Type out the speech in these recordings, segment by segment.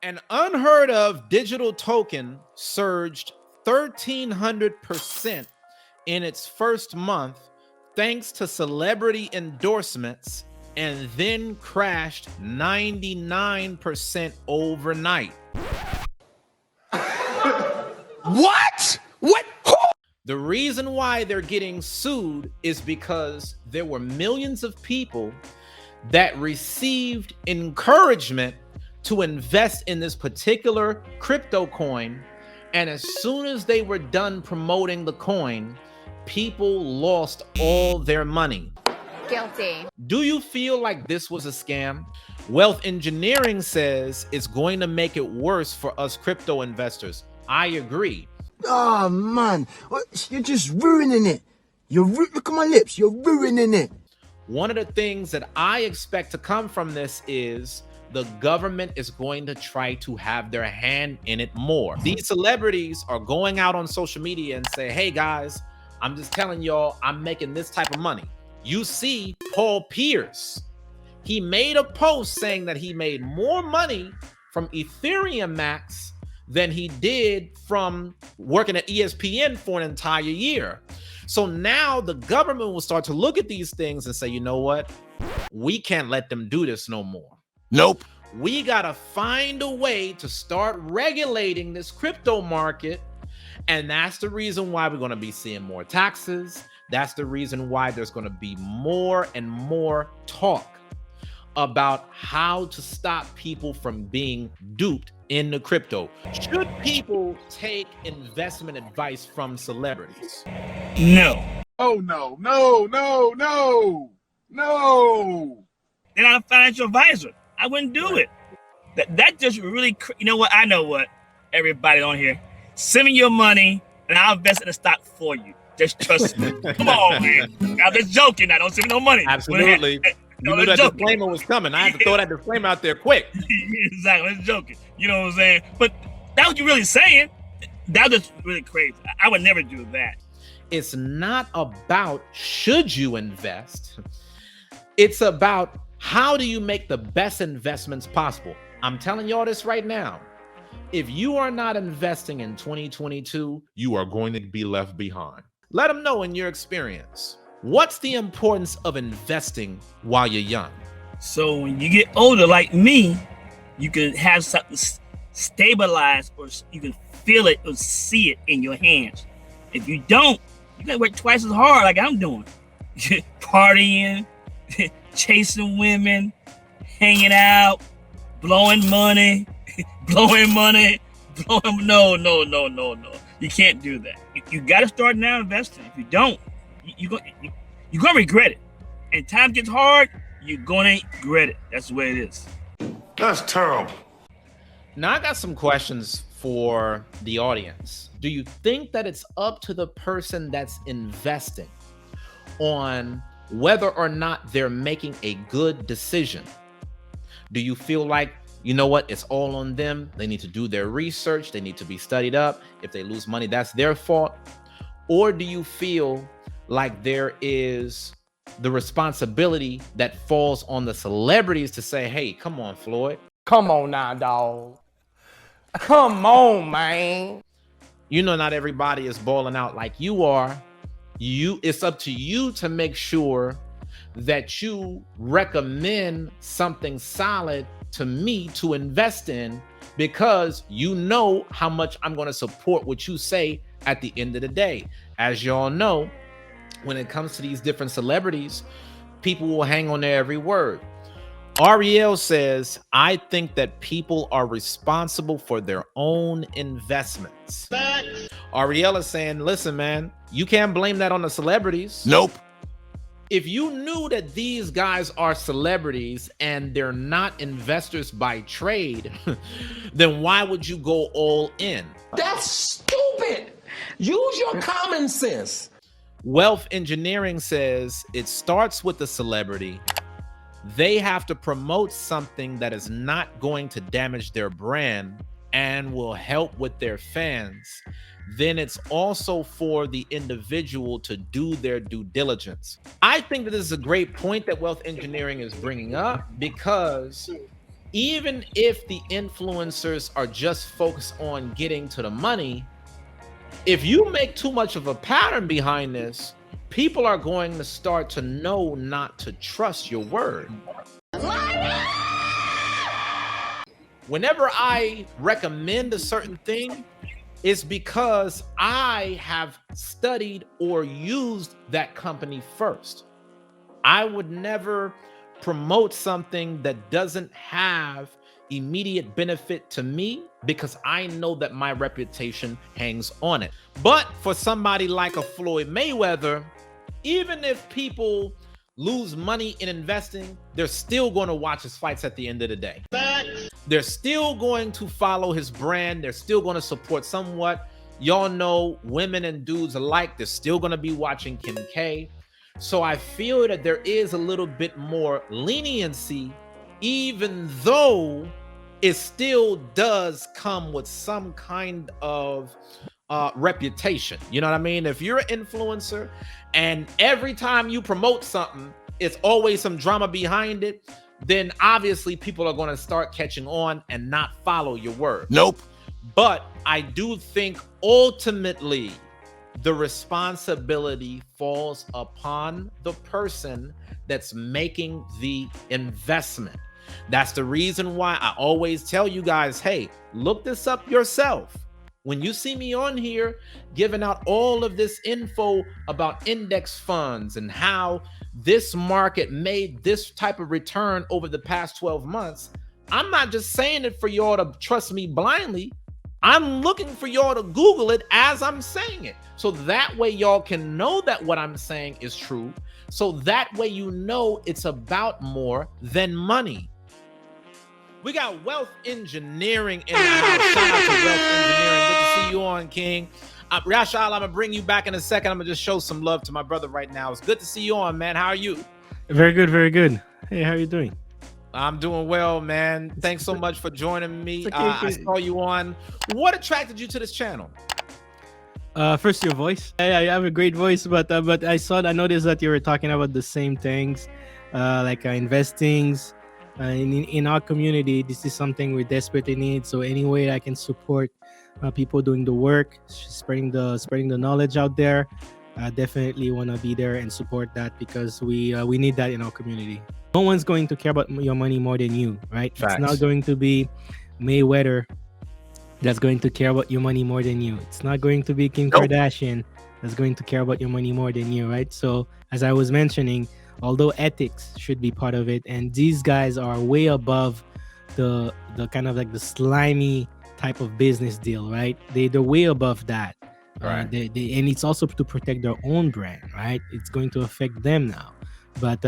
An unheard of digital token surged 1,300% in its first month thanks to celebrity endorsements and then crashed 99% overnight. What? What? Who? The reason why they're getting sued is because there were millions of people that received encouragement to invest in this particular crypto coin, and as soon as they were done promoting the coin, people lost all their money. Guilty. Do you feel like this was a scam? Wealth Engineering says it's going to make it worse for us crypto investors. I agree. Oh, man. You're just ruining it. Look at my lips. You're ruining it. One of the things that I expect to come from this is the government is going to try to have their hand in it more. These celebrities are going out on social media and say, hey guys, I'm just telling y'all, I'm making this type of money. You see Paul Pierce, he made a post saying that he made more money from Ethereum Max than he did from working at ESPN for an entire year. So now the government will start to look at these things and say, you know what? We can't let them do this no more. Nope. We gotta find a way to start regulating this crypto market. And that's the reason why we're gonna be seeing more taxes. That's the reason why there's gonna be more and more talk about how to stop people from being duped in the crypto. Should people take investment advice from celebrities? No. Oh, no, no, no, no, no. They're not a financial advisor. I wouldn't do it. That just really, you know what? I know what. Everybody on here, send me your money and I'll invest in the stock for you. Just trust me. Come on, man. I'm just joking. I don't send me no money. Absolutely. You knew that disclaimer was coming. I had to throw that disclaimer out there quick. Exactly. I'm just joking. You know what I'm saying? But that's what you're really saying. That was just really crazy. I would never do that. It's not about should you invest. It's about how do you make the best investments possible. I'm telling y'all this right now. If you are not investing in 2022, you are going to be left behind. Let them know in your experience. What's the importance of investing while you're young? So when you get older like me, you can have something stabilized, or you can feel it or see it in your hands. If you don't, you gotta work twice as hard like I'm doing. Partying, chasing women, hanging out, blowing money, no. You can't do that. You got to start now investing. If you don't, you're gonna regret it. And time gets hard, you're gonna regret it. That's the way it is. That's terrible. Now I got some questions for the audience. Do you think that it's up to the person that's investing on whether or not they're making a good decision? Do you feel like, you know what, it's all on them? They need to do their research. They need to be studied up. If they lose money, that's their fault. Or do you feel like there is the responsibility that falls on the celebrities to say, hey, come on, Floyd. Come on now, dog. Come on, man. You know, not everybody is balling out like you are. It's up to you to make sure that you recommend something solid to me to invest in, because you know how much I'm going to support what you say at the end of the day. As y'all know, when it comes to these different celebrities, people will hang on their every word. Ariel says, I think that people are responsible for their own investments. Ariel is saying, listen, man, you can't blame that on the celebrities. Nope. If you knew that these guys are celebrities and they're not investors by trade, then why would you go all in? That's stupid. Use your common sense. Wealth Engineering says it starts with the celebrity. They have to promote something that is not going to damage their brand and will help with their fans. Then it's also for the individual to do their due diligence. I think that this is a great point that Wealth Engineering is bringing up, because even if the influencers are just focused on getting to the money, if you make too much of a pattern behind this, people are going to start to know not to trust your word. Whenever I recommend a certain thing, it's because I have studied or used that company first. I would never promote something that doesn't have immediate benefit to me because I know that my reputation hangs on it. But for somebody like a Floyd Mayweather, even if people lose money in investing, they're still going to watch his fights at the end of the day. They're still going to follow his brand. They're still going to support somewhat. Y'all know, women and dudes alike, they're still going to be watching Kim K. So I feel that there is a little bit more leniency, even though it still does come with some kind of reputation. You know what I mean? If you're an influencer and every time you promote something, it's always some drama behind it, then obviously people are going to start catching on and not follow your word. Nope. But I do think ultimately the responsibility falls upon the person that's making the investment. That's the reason why I always tell you guys, hey, look this up yourself. When you see me on here giving out all of this info about index funds and how this market made this type of return over the past 12 months, I'm not just saying it for y'all to trust me blindly. I'm looking for y'all to Google it as I'm saying it. So that way y'all can know that what I'm saying is true. So that way you know it's about more than money. We got Wealth Engineering in the house. Shout out to Wealth Engineering. Good to see you on, King. Rashad, I'm going to bring you back in a second. I'm going to just show some love to my brother right now. It's good to see you on, man. How are you? Very good, very good. Hey, how are you doing? I'm doing well, man. Thanks so much for joining me. Okay, I saw you on. What attracted you to this channel? First, your voice. I have a great voice, but I noticed that you were talking about the same things, like investings. In our community, this is something we desperately need. So any way I can support people doing the work, spreading the knowledge out there, I definitely want to be there and support that because we need that in our community. No one's going to care about your money more than you, right? Facts. It's not going to be Mayweather that's going to care about your money more than you. It's not going to be Kim Kardashian that's going to care about your money more than you, right? So as I was mentioning, although ethics should be part of it, and these guys are way above the kind of like the slimy type of business deal, right? They're way above that. Right. And it's also to protect their own brand, right? It's going to affect them now. But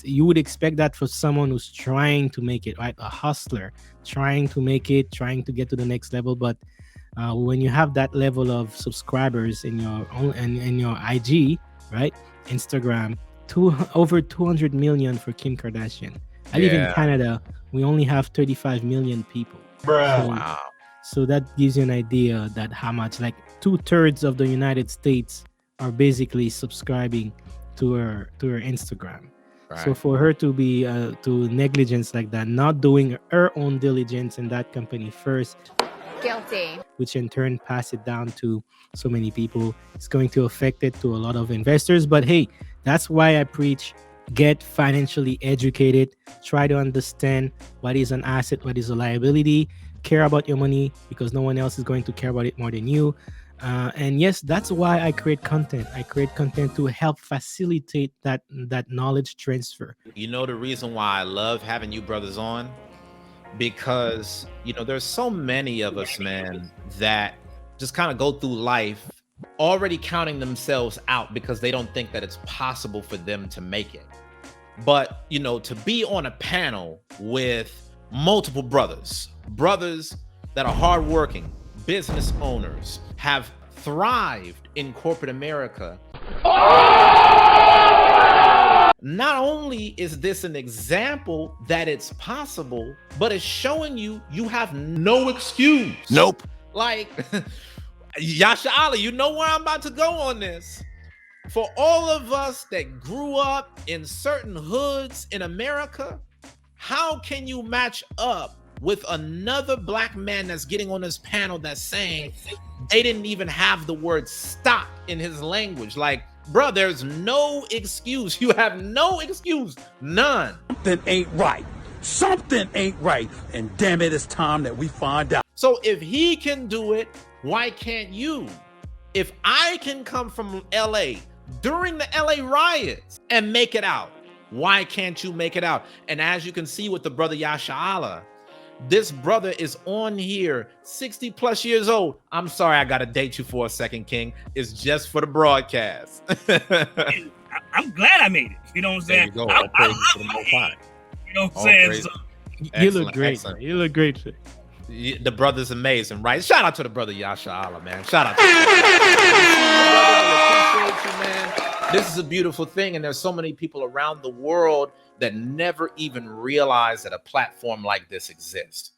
you would expect that for someone who's trying to make it, right? A hustler, trying to make it, trying to get to the next level. But when you have that level of subscribers in your own and your IG, right? Instagram, over 200 million for Kim Kardashian. I live in Canada. We only have 35 million people. Wow. So that gives you an idea that how much, like 2/3 of the United States are basically subscribing to her Instagram. Right. So for her to be to negligence like that, not doing her own diligence in that company first, guilty, which in turn pass it down to so many people, it's going to affect it to a lot of investors. But hey, that's why I preach: get financially educated, try to understand what is an asset, what is a liability, care about your money because no one else is going to care about it more than you. And yes, that's why I create content. I create content to help facilitate that knowledge transfer. You know the reason why I love having you brothers on? Because, you know, there's so many of us, man, that just kind of go through life already counting themselves out because they don't think that it's possible for them to make it. But, you know, to be on a panel with multiple brothers that are hardworking, business owners, have thrived in corporate America. Not only is this an example that it's possible, but it's showing you have no excuse. Nope. Like, Yasha Ali, you know where I'm about to go on this. For all of us that grew up in certain hoods in America, How can you match up with another black man that's getting on this panel that's saying they didn't even have the word stop in his language? Like, bro, there's no excuse. You have no excuse. None. Something ain't right. Something ain't right. And damn it, it's time that we find out. So if he can do it, why can't you? If I can come from LA during the LA riots and make it out, why can't you make it out? And as you can see with the brother Yasha, this brother is on here, 60 plus years old. I'm sorry, I got to date you for a second, King. It's just for the broadcast. I'm glad I made it. You know what I'm saying? There you go. I praise love for the my Most age. High. You know what I'm All saying? praise. So, You look great. Excellent. You look great. Sir. The brother's amazing, right? Shout out to the brother Yasha, man. Shout out to the brother. Appreciate you, man. This is a beautiful thing, and there's so many people around the world that never even realize that a platform like this exists.